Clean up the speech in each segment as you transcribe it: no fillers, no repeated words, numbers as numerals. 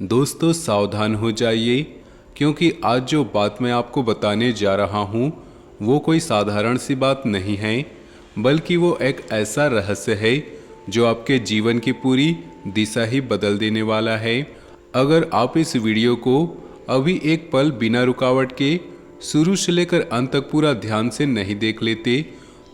दोस्तों सावधान हो जाइए, क्योंकि आज जो बात मैं आपको बताने जा रहा हूँ वो कोई साधारण सी बात नहीं है, बल्कि वो एक ऐसा रहस्य है जो आपके जीवन की पूरी दिशा ही बदल देने वाला है। अगर आप इस वीडियो को अभी एक पल बिना रुकावट के शुरू से लेकर अंत तक पूरा ध्यान से नहीं देख लेते,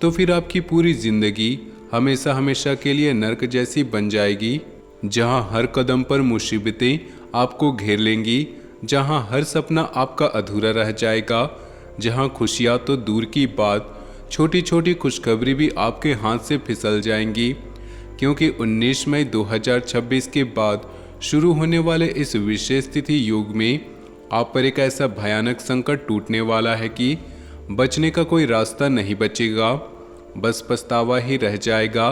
तो फिर आपकी पूरी जिंदगी हमेशा हमेशा के लिए नर्क जैसी बन जाएगी, जहां हर कदम पर मुसीबतें आपको घेर लेंगी, जहां हर सपना आपका अधूरा रह जाएगा, जहां खुशियां तो दूर की बात, छोटी छोटी खुशखबरी भी आपके हाथ से फिसल जाएंगी। क्योंकि 19 मई 2026 के बाद शुरू होने वाले इस विशेष तिथि युग में आप पर एक ऐसा भयानक संकट टूटने वाला है कि बचने का कोई रास्ता नहीं बचेगा, बस पछतावा ही रह जाएगा।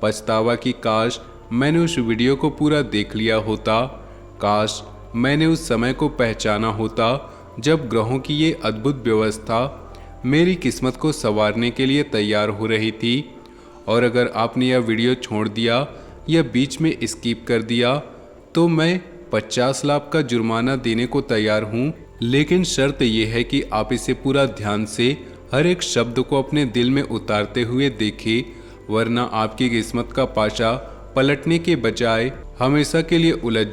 पछतावा कि काश मैंने उस वीडियो को पूरा देख लिया होता, काश मैंने उस समय को पहचाना होता जब ग्रहों की ये अद्भुत व्यवस्था मेरी किस्मत को संवारने के लिए तैयार हो रही थी। और अगर आपने यह वीडियो छोड़ दिया या बीच में स्किप कर दिया तो मैं 50 लाख का जुर्माना देने को तैयार हूँ, लेकिन शर्त यह है कि आप इसे पूरा ध्यान से हर एक शब्द को अपने दिल में उतारते हुए देखें, वरना आपकी किस्मत का पाशा पलटने के बजाय हमेशा के लिए उलझ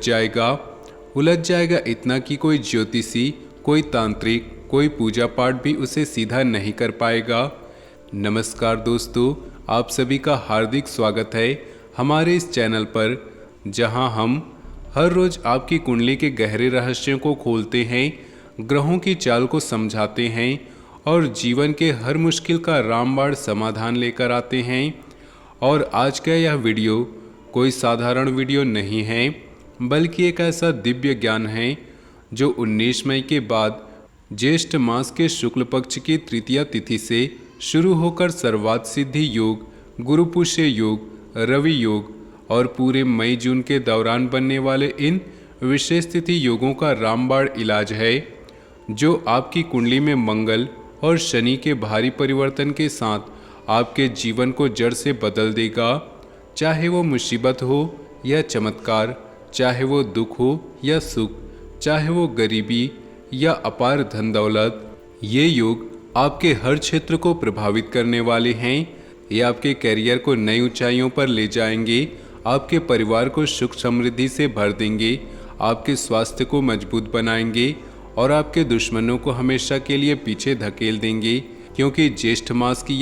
जाएगा इतना कि कोई ज्योतिषी, कोई तांत्रिक, कोई पूजा पाठ भी उसे सीधा नहीं कर पाएगा। नमस्कार दोस्तों, आप सभी का हार्दिक स्वागत है हमारे इस चैनल पर, जहां हम हर रोज आपकी कुंडली के गहरे रहस्यों को खोलते हैं, ग्रहों की चाल को समझाते हैं और जीवन के हर मुश्किल का रामबाण समाधान लेकर आते हैं। और आज का यह वीडियो कोई साधारण वीडियो नहीं है, बल्कि एक ऐसा दिव्य ज्ञान है जो 19 मई के बाद ज्येष्ठ मास के शुक्ल पक्ष की तृतीया तिथि से शुरू होकर सर्वार्थ सिद्धि योग, गुरु पुष्य योग, रवि योग और पूरे मई जून के दौरान बनने वाले इन विशेष तिथि योगों का रामबाण इलाज है, जो आपकी कुंडली में मंगल और शनि के भारी परिवर्तन के साथ आपके जीवन को जड़ से बदल देगा। चाहे वो मुसीबत हो या चमत्कार, चाहे वो दुख हो या सुख, चाहे वो गरीबी या अपार धन दौलत, ये योग आपके हर क्षेत्र को प्रभावित करने वाले हैं। ये आपके करियर को नई ऊंचाइयों पर ले जाएंगे, आपके परिवार को सुख समृद्धि से भर देंगे, आपके स्वास्थ्य को मजबूत बनाएंगे और आपके दुश्मनों को हमेशा के लिए पीछे धकेल देंगे। क्योंकि ज्येष्ठ मास की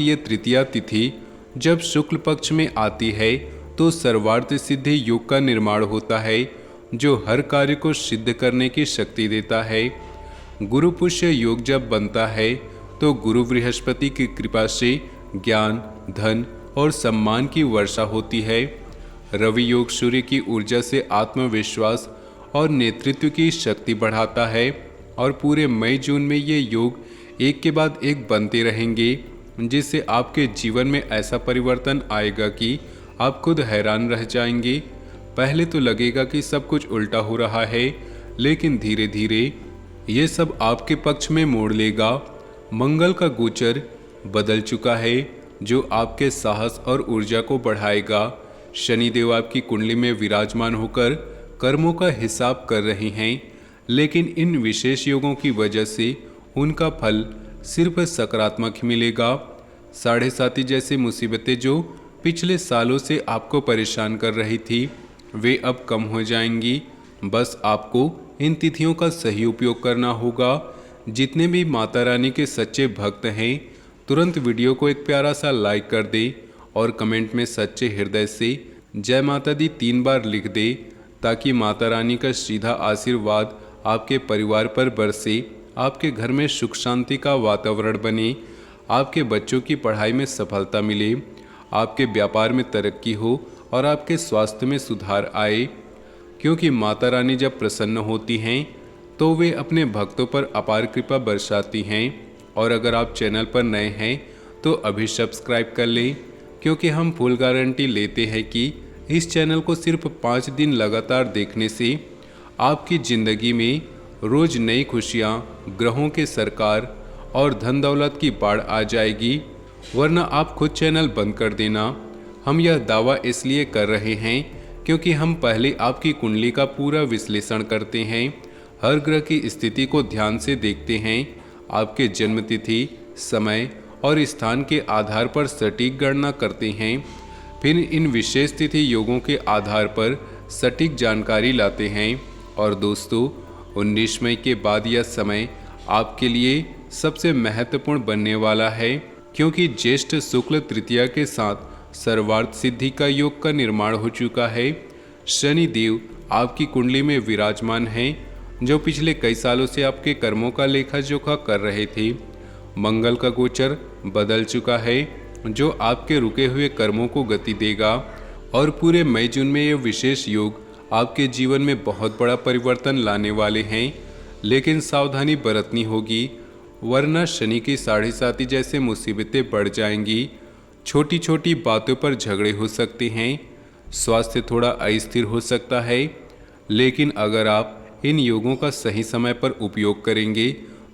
ये तृतीया तिथि जब शुक्ल पक्ष में आती है तो सर्वार्थ सिद्धि योग का निर्माण होता है, जो हर कार्य को सिद्ध करने की शक्ति देता है। गुरु पुष्य योग जब बनता है तो गुरु बृहस्पति की कृपा से ज्ञान, धन और सम्मान की वर्षा होती है। रवि योग सूर्य की ऊर्जा से आत्मविश्वास और नेतृत्व की शक्ति बढ़ाता है और पूरे मई जून में ये योग एक के बाद एक बनते रहेंगे, जिससे आपके जीवन में ऐसा परिवर्तन आएगा कि आप खुद हैरान रह जाएंगे। पहले तो लगेगा कि सब कुछ उल्टा हो रहा है, लेकिन धीरे धीरे ये सब आपके पक्ष में मोड़ लेगा। मंगल का गोचर बदल चुका है, जो आपके साहस और ऊर्जा को बढ़ाएगा। शनिदेव आपकी कुंडली में विराजमान होकर कर्मों का हिसाब कर रहे हैं, लेकिन इन विशेष योगों की वजह से उनका फल सिर्फ सकारात्मक ही मिलेगा। साढ़े साथी जैसी मुसीबतें जो पिछले सालों से आपको परेशान कर रही थी, वे अब कम हो जाएंगी। बस आपको इन तिथियों का सही उपयोग करना होगा। जितने भी माता रानी के सच्चे भक्त हैं, तुरंत वीडियो को एक प्यारा सा लाइक कर दे और कमेंट में सच्चे हृदय से जय माता दी 3 बार लिख दे, ताकि माता रानी का सीधा आशीर्वाद आपके परिवार पर बरसे, आपके घर में सुख शांति का वातावरण बने, आपके बच्चों की पढ़ाई में सफलता मिले, आपके व्यापार में तरक्की हो और आपके स्वास्थ्य में सुधार आए। क्योंकि माता रानी जब प्रसन्न होती हैं तो वे अपने भक्तों पर अपार कृपा बरसाती हैं। और अगर आप चैनल पर नए हैं तो अभी सब्सक्राइब कर लें, क्योंकि हम फुल गारंटी लेते हैं कि इस चैनल को सिर्फ 5 दिन लगातार देखने से आपकी ज़िंदगी में रोज़ नई खुशियाँ, ग्रहों के सरकार और धन दौलत की बाढ़ आ जाएगी, वरना आप खुद चैनल बंद कर देना। हम यह दावा इसलिए कर रहे हैं क्योंकि हम पहले आपकी कुंडली का पूरा विश्लेषण करते हैं, हर ग्रह की स्थिति को ध्यान से देखते हैं, आपके जन्म तिथि, समय और स्थान के आधार पर सटीक गणना करते हैं, फिर इन विशेष तिथि योगों के आधार पर सटीक जानकारी लाते हैं। और दोस्तों, 19 मई के बाद यह समय आपके लिए सबसे महत्वपूर्ण बनने वाला है, क्योंकि ज्येष्ठ शुक्ल तृतीया के साथ सर्वार्थ सिद्धि का योग का निर्माण हो चुका है। शनि देव आपकी कुंडली में विराजमान हैं, जो पिछले कई सालों से आपके कर्मों का लेखा जोखा कर रहे थे। मंगल का गोचर बदल चुका है, जो आपके रुके हुए कर्मों को गति देगा। और पूरे मई जून में ये विशेष योग आपके जीवन में बहुत बड़ा परिवर्तन लाने वाले हैं, लेकिन सावधानी बरतनी होगी, वरना शनि की 7.5 जैसे मुसीबतें बढ़ जाएंगी। छोटी छोटी बातों पर झगड़े हो सकते हैं, स्वास्थ्य थोड़ा अस्थिर हो सकता है, लेकिन अगर आप इन योगों का सही समय पर उपयोग करेंगे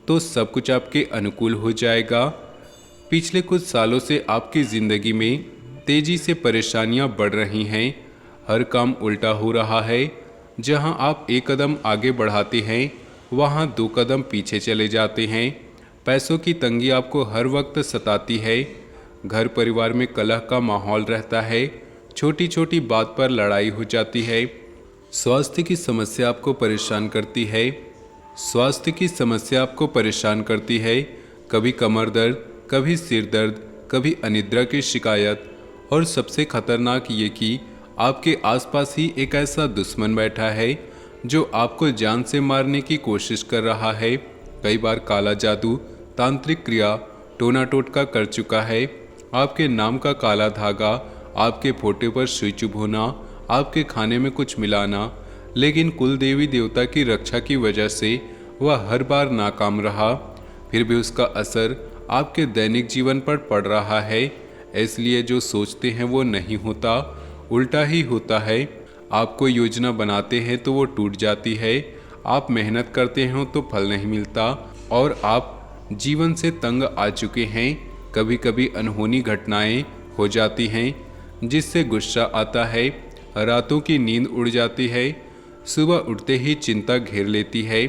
तो सब कुछ आपके अनुकूल हो जाएगा। पिछले कुछ सालों से आपकी ज़िंदगी में तेज़ी से परेशानियां बढ़ रही हैं, हर काम उल्टा हो रहा है। जहां आप एक कदम आगे बढ़ाते हैं, वहां 2 कदम पीछे चले जाते हैं। पैसों की तंगी आपको हर वक्त सताती है, घर परिवार में कलह का माहौल रहता है, छोटी छोटी बात पर लड़ाई हो जाती है। स्वास्थ्य की समस्या आपको परेशान करती है, कभी कमर दर्द, कभी सिर दर्द, कभी अनिद्रा की शिकायत, और सबसे खतरनाक ये कि आपके आसपास ही एक ऐसा दुश्मन बैठा है जो आपको जान से मारने की कोशिश कर रहा है। कई बार काला जादू, तांत्रिक क्रिया, टोना टोटका कर चुका है। आपके नाम का काला धागा, आपके फोटे पर सुई चुभ होना, आपके खाने में कुछ मिलाना, लेकिन कुल देवी देवता की रक्षा की वजह से वह हर बार नाकाम रहा। फिर भी उसका असर आपके दैनिक जीवन पर पड़ रहा है, इसलिए जो सोचते हैं वो नहीं होता, उल्टा ही होता है। आप कोई योजना बनाते हैं तो वो टूट जाती है, आप मेहनत करते हो तो फल नहीं मिलता, और आप जीवन से तंग आ चुके हैं। कभी कभी अनहोनी घटनाएं हो जाती हैं जिससे गुस्सा आता है, रातों की नींद उड़ जाती है, सुबह उठते ही चिंता घेर लेती है।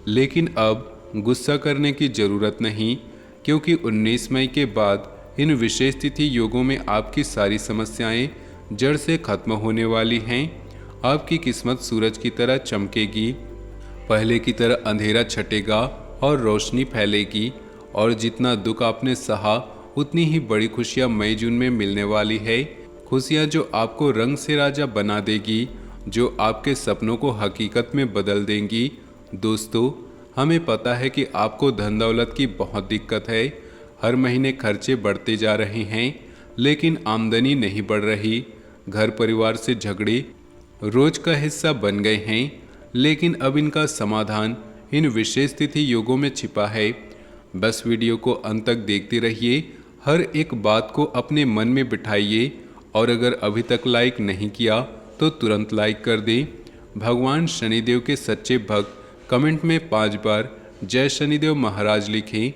लेकिन अब गुस्सा करने की ज़रूरत नहीं, क्योंकि 19 मई के बाद इन विशेष तिथि योगों में आपकी सारी समस्याएं जड़ से खत्म होने वाली हैं। आपकी किस्मत सूरज की तरह चमकेगी, पहले की तरह अंधेरा छटेगा और रोशनी फैलेगी। और जितना दुख आपने सहा, उतनी ही बड़ी खुशियां मई जून में मिलने वाली है। खुशियां जो आपको रंग से राजा बना देगी, जो आपके सपनों को हकीकत में बदल देंगी। दोस्तों, हमें पता है कि आपको धन दौलत की बहुत दिक्कत है, हर महीने खर्चे बढ़ते जा रहे हैं, लेकिन आमदनी नहीं बढ़ रही। घर परिवार से झगड़े रोज का हिस्सा बन गए हैं, लेकिन अब इनका समाधान इन विशेष तिथि योगों में छिपा है। बस वीडियो को अंत तक देखते रहिए, हर एक बात को अपने मन में बिठाइए, और अगर अभी तक लाइक नहीं किया तो तुरंत लाइक कर दें। भगवान शनिदेव के सच्चे भक्त कमेंट में 5 बार जय शनिदेव महाराज लिखें,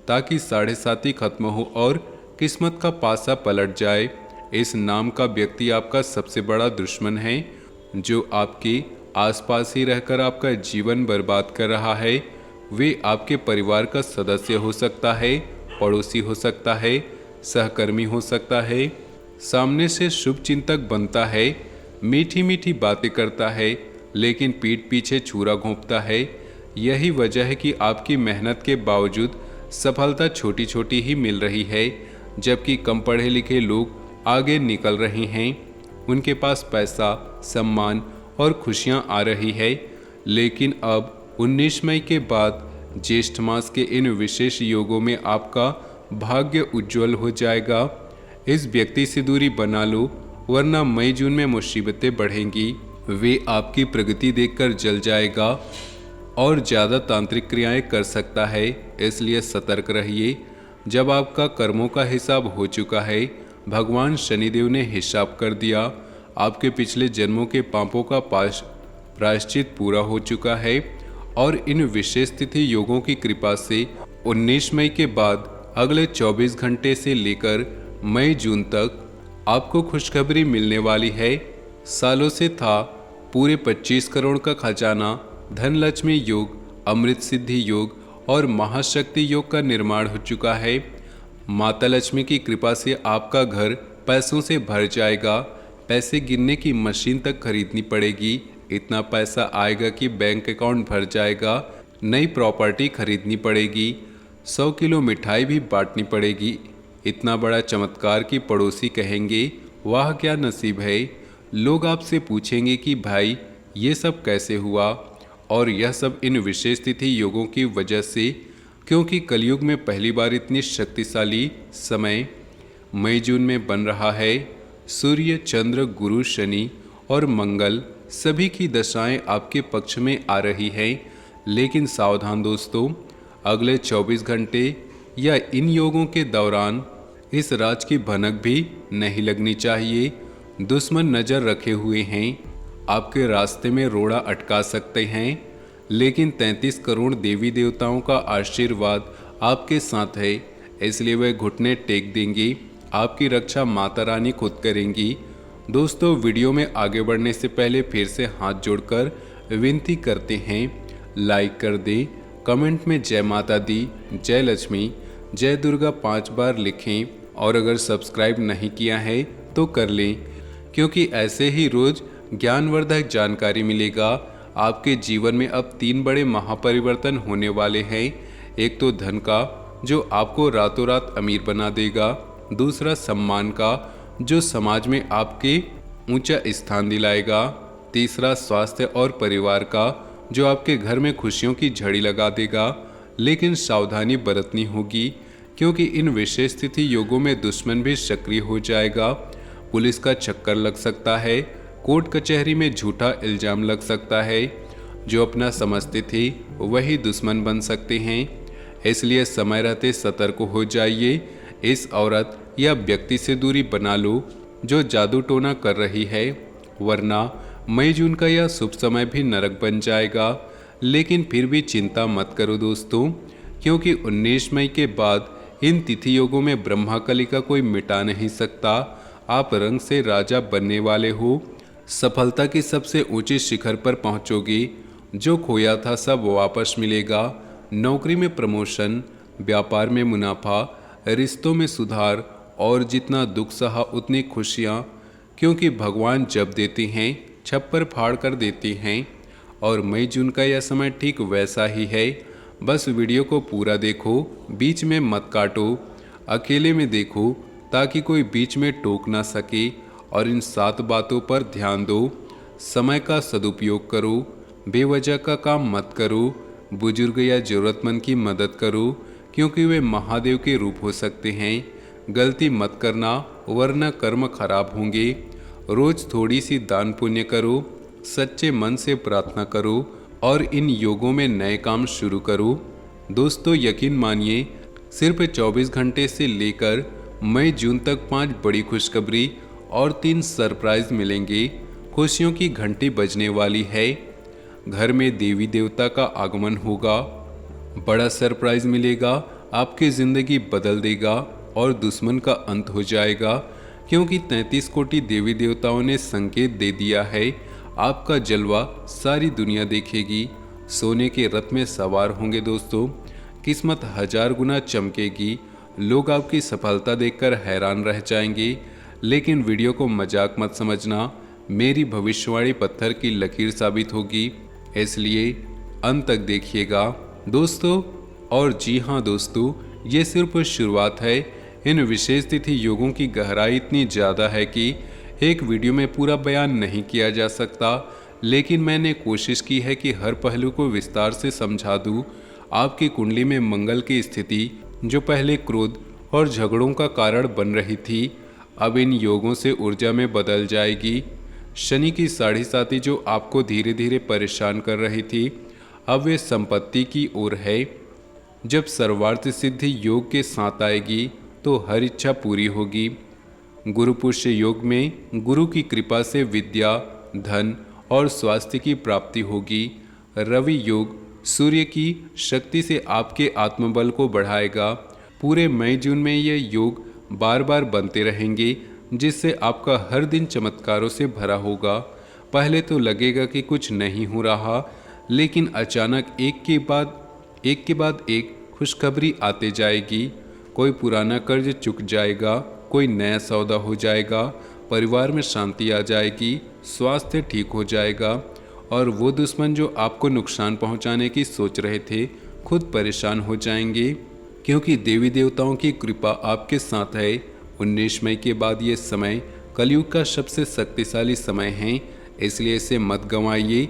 ताकि 7.5 खत्म हो और किस्मत का पासा पलट जाए। इस नाम का व्यक्ति आपका सबसे बड़ा दुश्मन है, जो आपके आसपास ही रहकर आपका जीवन बर्बाद कर रहा है। वे आपके परिवार का सदस्य हो सकता है, पड़ोसी हो सकता है, सहकर्मी हो सकता है, सामने से शुभ चिंतक बनता है, मीठी मीठी बातें करता है, लेकिन पीठ पीछे छुरा घोंपता है। यही वजह है कि आपकी मेहनत के बावजूद सफलता छोटी छोटी ही मिल रही है, जबकि कम पढ़े लिखे लोग आगे निकल रहे हैं। उनके पास पैसा, सम्मान और खुशियां आ रही है। लेकिन अब 19 मई के बाद ज्येष्ठ मास के इन विशेष योगों में आपका भाग्य उज्जवल हो जाएगा। इस व्यक्ति से दूरी बना लो, वरना मई जून में मुसीबतें बढ़ेंगी। वे आपकी प्रगति देखकर जल जाएगा और ज़्यादा तांत्रिक क्रियाएं कर सकता है, इसलिए सतर्क रहिए। जब आपका कर्मों का हिसाब हो चुका है, भगवान शनिदेव ने हिसाब कर दिया, आपके पिछले जन्मों के पापों का प्रायश्चित पूरा हो चुका है, और इन विशेष तिथि योगों की कृपा से 19 मई के बाद अगले 24 घंटे से लेकर मई जून तक आपको खुशखबरी मिलने वाली है। सालों से था। पूरे 25 करोड़ का खजाना, धनलक्ष्मी योग, अमृत सिद्धि योग और महाशक्ति योग का निर्माण हो चुका है। माता लक्ष्मी की कृपा से आपका घर पैसों से भर जाएगा। पैसे गिनने की मशीन तक खरीदनी पड़ेगी। इतना पैसा आएगा कि बैंक अकाउंट भर जाएगा। नई प्रॉपर्टी खरीदनी पड़ेगी। 100 किलो मिठाई भी बांटनी पड़ेगी। इतना बड़ा चमत्कार कि पड़ोसी कहेंगे, वाह क्या नसीब है। लोग आपसे पूछेंगे कि भाई ये सब कैसे हुआ, और यह सब इन विशेष तिथि योगों की वजह से, क्योंकि कलयुग में पहली बार इतनी शक्तिशाली समय मई जून में बन रहा है। सूर्य, चंद्र, गुरु, शनि और मंगल सभी की दशाएं आपके पक्ष में आ रही हैं। लेकिन सावधान दोस्तों, अगले 24 घंटे या इन योगों के दौरान इस राज की भनक भी नहीं लगनी चाहिए। दुश्मन नज़र रखे हुए हैं, आपके रास्ते में रोड़ा अटका सकते हैं। लेकिन 33 करोड़ देवी देवताओं का आशीर्वाद आपके साथ है, इसलिए वे घुटने टेक देंगी। आपकी रक्षा माता रानी खुद करेंगी। दोस्तों, वीडियो में आगे बढ़ने से पहले फिर से हाथ जोड़कर विनती करते हैं, लाइक कर दें, कमेंट में जय माता दी, जय लक्ष्मी, जय दुर्गा 5 बार लिखें, और अगर सब्सक्राइब नहीं किया है तो कर लें, क्योंकि ऐसे ही रोज ज्ञानवर्धक जानकारी मिलेगा। आपके जीवन में अब 3 बड़े महापरिवर्तन होने वाले हैं। एक तो धन का, जो आपको रातों रात अमीर बना देगा। दूसरा सम्मान का, जो समाज में आपके ऊंचा स्थान दिलाएगा। तीसरा स्वास्थ्य और परिवार का, जो आपके घर में खुशियों की झड़ी लगा देगा। लेकिन सावधानी बरतनी होगी, क्योंकि इन विशेष तिथि योगों में दुश्मन भी सक्रिय हो जाएगा। पुलिस का चक्कर लग सकता है, कोर्ट कचहरी में झूठा इल्जाम लग सकता है। जो अपना समझते थे वही दुश्मन बन सकते हैं, इसलिए समय रहते सतर्क हो जाइए। इस औरत या व्यक्ति से दूरी बना लो जो जादू टोना कर रही है, वरना मई जून का यह शुभ समय भी नरक बन जाएगा। लेकिन फिर भी चिंता मत करो दोस्तों, क्योंकि 19 मई के बाद इन तिथि योगों में ब्रह्माकली का कोई मिटा नहीं सकता। आप रंग से राजा बनने वाले हो। सफलता की सबसे ऊंची शिखर पर पहुंचोगे। जो खोया था सब वापस मिलेगा। नौकरी में प्रमोशन, व्यापार में मुनाफा, रिश्तों में सुधार, और जितना दुख सहा उतनी खुशियाँ, क्योंकि भगवान जब देते हैं छप्पर फाड़ कर देते हैं। और मई जून का यह समय ठीक वैसा ही है। बस वीडियो को पूरा देखो, बीच में मत काटो, अकेले में देखो ताकि कोई बीच में टोक ना सके। और इन 7 बातों पर ध्यान दो। समय का सदुपयोग करो, बेवजह का काम मत करो, बुजुर्ग या ज़रूरतमंद की मदद करो, क्योंकि वे महादेव के रूप हो सकते हैं। गलती मत करना, वरना कर्म खराब होंगे। रोज थोड़ी सी दान पुण्य करो, सच्चे मन से प्रार्थना करो, और इन योगों में नए काम शुरू करो। दोस्तों, यकीन मानिए, सिर्फ 24 घंटे से लेकर मई जून तक 5 बड़ी खुशखबरी और 3 सरप्राइज मिलेंगे। खुशियों की घंटी बजने वाली है। घर में देवी देवता का आगमन होगा। बड़ा सरप्राइज मिलेगा, आपकी ज़िंदगी बदल देगा और दुश्मन का अंत हो जाएगा, क्योंकि 33 कोटि देवी देवताओं ने संकेत दे दिया है। आपका जलवा सारी दुनिया देखेगी। सोने के रथ में सवार होंगे दोस्तों। किस्मत 1000 गुना चमकेगी। लोग आपकी सफलता देखकर हैरान रह जाएंगे। लेकिन वीडियो को मजाक मत समझना, मेरी भविष्यवाणी पत्थर की लकीर साबित होगी, इसलिए अंत तक देखिएगा दोस्तों। और जी हाँ दोस्तों, ये सिर्फ शुरुआत है। इन विशेष तिथि योगों की गहराई इतनी ज़्यादा है कि एक वीडियो में पूरा बयान नहीं किया जा सकता, लेकिन मैंने कोशिश की है कि हर पहलू को विस्तार से समझा दूँ। आपकी कुंडली में मंगल की स्थिति, जो पहले क्रोध और झगड़ों का कारण बन रही थी, अब इन योगों से ऊर्जा में बदल जाएगी। शनि की 7.5, जो आपको धीरे धीरे परेशान कर रही थी, अब वे संपत्ति की ओर है। जब सर्वार्थ सिद्धि योग के साथ आएगी तो हर इच्छा पूरी होगी। गुरु पुष्य योग में गुरु की कृपा से विद्या, धन और स्वास्थ्य की प्राप्ति होगी। रवि योग सूर्य की शक्ति से आपके आत्मबल को बढ़ाएगा। पूरे मई जून में ये योग बार बार बनते रहेंगे, जिससे आपका हर दिन चमत्कारों से भरा होगा। पहले तो लगेगा कि कुछ नहीं हो रहा, लेकिन अचानक एक के बाद एक खुशखबरी आते जाएगी। कोई पुराना कर्ज चुक जाएगा, कोई नया सौदा हो जाएगा, परिवार में शांति आ जाएगी, स्वास्थ्य ठीक हो जाएगा और वो दुश्मन जो आपको नुकसान पहुंचाने की सोच रहे थे खुद परेशान हो जाएंगे, क्योंकि देवी देवताओं की कृपा आपके साथ है। 19 मई के बाद ये समय कलयुग का सबसे शक्तिशाली समय है, इसलिए इसे मत गंवाइए।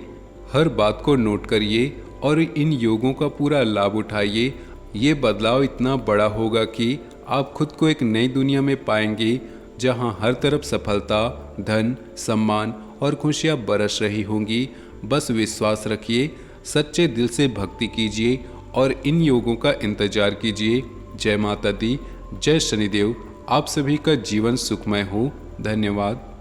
हर बात को नोट करिए और इन योगों का पूरा लाभ उठाइए। ये बदलाव इतना बड़ा होगा कि आप खुद को एक नई दुनिया में पाएंगे, जहां हर तरफ सफलता, धन, सम्मान और खुशियां बरस रही होंगी। बस विश्वास रखिए, सच्चे दिल से भक्ति कीजिए और इन योगों का इंतजार कीजिए। जय माता दी, जय शनिदेव। आप सभी का जीवन सुखमय हो। धन्यवाद।